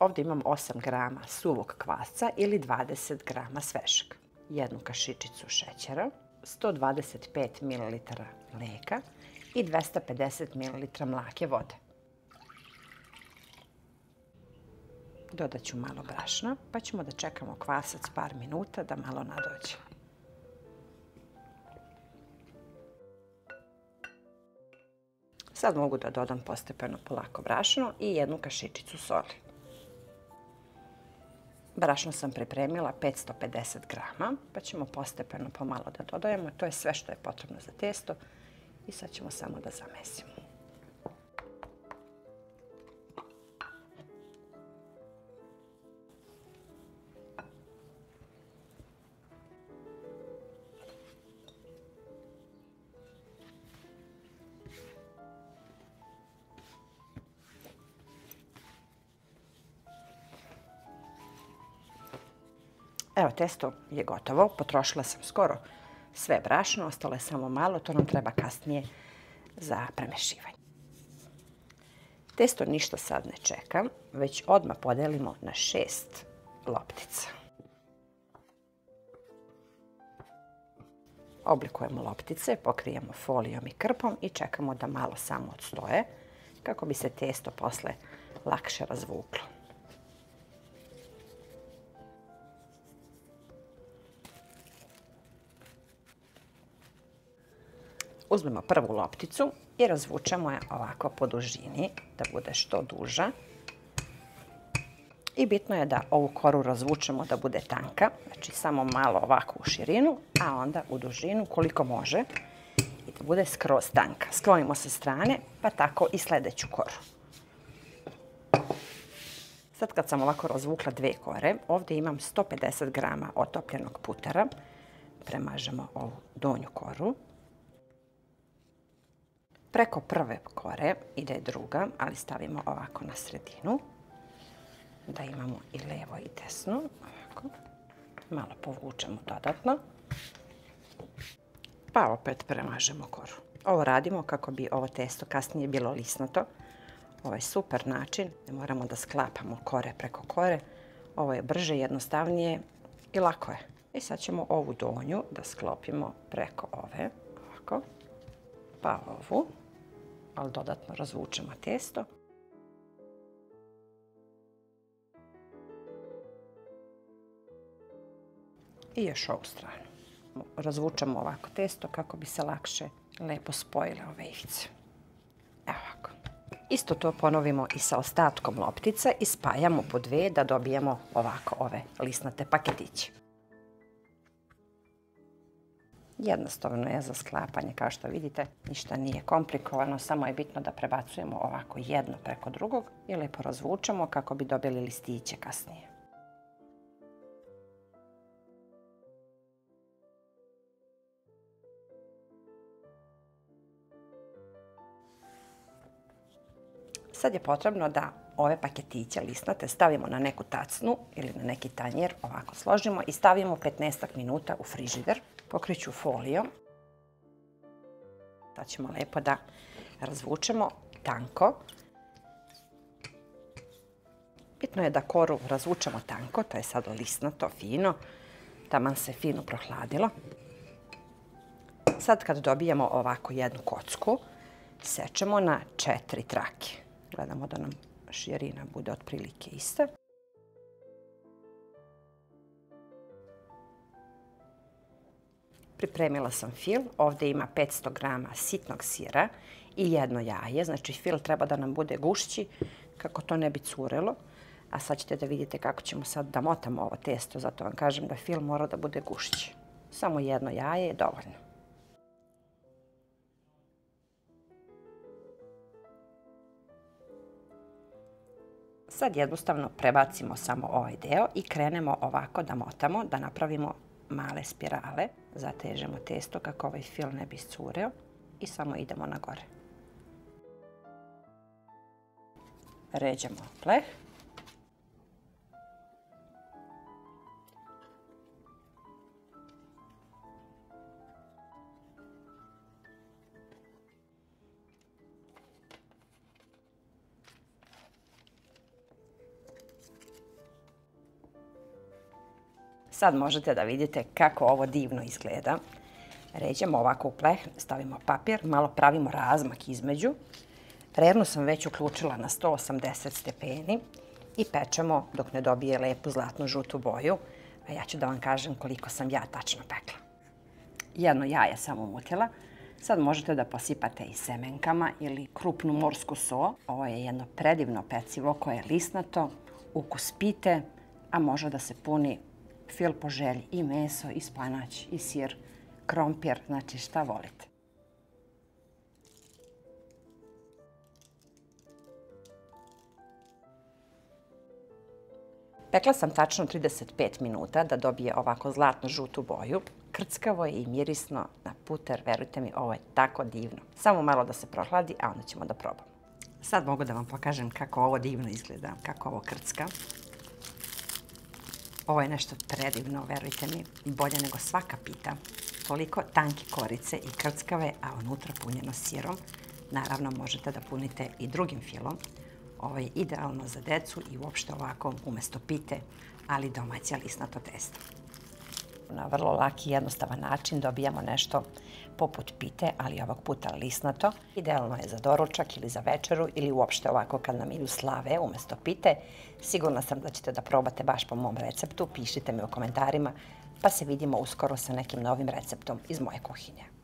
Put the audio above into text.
Ovdje imam 8 grama suvog kvasca ili 20 grama svežeg, jednu kašičicu šećera, 125 ml mlijeka i 250 ml mlake vode. Dodat ću malo brašna, pa ćemo da čekamo kvasac par minuta da malo nadođe. Sad mogu da dodam postepeno polako brašno i jednu kašičicu soli. Brašno sam pripremila 550 grama, pa ćemo postepeno pomalo da dodajemo. To je sve što je potrebno za testo i sad ćemo samo da zamesimo. Evo, testo je gotovo. Potrošila sam skoro sve brašno, ostalo je samo malo, to nam treba kasnije za premešivanje. Testo ništa sad ne čekam, već odmah podelimo na 6 loptica. Oblikujemo loptice, pokrijemo folijom i krpom i čekamo da malo samo odstoje kako bi se testo posle lakše razvuklo. Uzmemo prvu lopticu i razvučemo je ovako po dužini, da bude što duža. I bitno je da ovu koru razvučemo da bude tanka, znači samo malo ovako u širinu, a onda u dužinu koliko može i da bude skroz tanka. Sklonimo sa strane, pa tako i sljedeću koru. Sad kad sam ovako razvukla 2 kore, ovdje imam 150 grama otopljenog putera. Premažemo ovu donju koru. Preko prve kore ide druga, ali stavimo ovako na sredinu, da imamo i levo i desno. Ovako. Malo povučemo dodatno, pa opet premažemo koru. Ovo radimo kako bi ovo testo kasnije bilo lisnato. Ovo je super način, ne moramo da sklapamo kore preko kore. Ovo je brže, jednostavnije i lako je. I sad ćemo ovu donju da sklopimo preko ove, ovako, pa ovu, ali dodatno razvučemo testo. I još ovu stranu. Razvučemo ovako testo kako bi se lakše lepo spojile ove ivice. Evo ovako. Isto to ponovimo i sa ostatkom loptice i spajamo po 2 da dobijemo ovako ove lisnate paketiće. Jednostavno je za sklapanje, kao što vidite, ništa nije komplikovano, samo je bitno da prebacujemo ovako jedno preko drugog i lepo razvučemo kako bi dobili listiće kasnije. Sad je potrebno da ove paketiće lisnate stavimo na neku tacnu ili na neki tanjer, ovako složimo i stavimo 15 minuta u frižider. Pokriću folijom. Sad ćemo lepo da razvučemo tanko. Bitno je da koru razvučemo tanko, to je sad lisnato, fino. Taman se fino prohladilo. Sad kad dobijemo ovako jednu kocku, sečemo na 4 trake. Gledamo da nam širina bude otprilike ista. Pripremila sam fil, ovdje ima 500 grama sitnog sira i jedno jaje, znači fil treba da nam bude gušći kako to ne bi curilo. A sad ćete da vidite kako ćemo sad da motamo ovo testo, zato vam kažem da fil mora da bude gušći. Samo jedno jaje je dovoljno. Sad jednostavno prebacimo samo ovaj deo i krenemo ovako da motamo, da napravimo male spirale. Zatežemo testo kako ovaj fil ne bi iscureo i samo idemo na gore. Ređemo pleh. Sad možete da vidite kako ovo divno izgleda. Ređemo ovako u pleh, stavimo papir, malo pravimo razmak između. Rernu sam već uključila na 180 stepeni i pečemo dok ne dobije lepu zlatnu žutu boju. A ja ću da vam kažem koliko sam ja tačno pekla. Jedno jaje sam umutila. Sad možete da posipate i semenkama ili krupnu morsku so. Ovo je jedno predivno pecivo koje je lisnato, ukus pite, a može da se puni fil po želji i meso, i spanać, i sir, krompir, znači šta volite. Pekla sam tačno 35 minuta da dobije ovako zlatno žutu boju. Krckavo je i mirisno na puter, verujte mi, ovo je tako divno. Samo malo da se prohladi, a onda ćemo da probamo. Sad mogu da vam pokažem kako ovo divno izgleda, kako ovo krcka. Ovo je nešto predivno, verujte mi, bolje nego svaka pita. Toliko tanke korice i krckave, a unutra punjeno sirom. Naravno, možete da punite i drugim filom. Ovo je idealno za decu i uopšte ovako umjesto pite, ali domaće lisnato testo. Na vrlo laki i jednostavan način dobijamo nešto poput pite, ali ovog puta lisnato. Idealno je za doručak ili za večeru ili uopšte ovako kad nam idu slave umjesto pite. Sigurna sam da ćete da probate baš po mom receptu. Pišite mi u komentarima pa se vidimo uskoro sa nekim novim receptom iz moje kuhinje.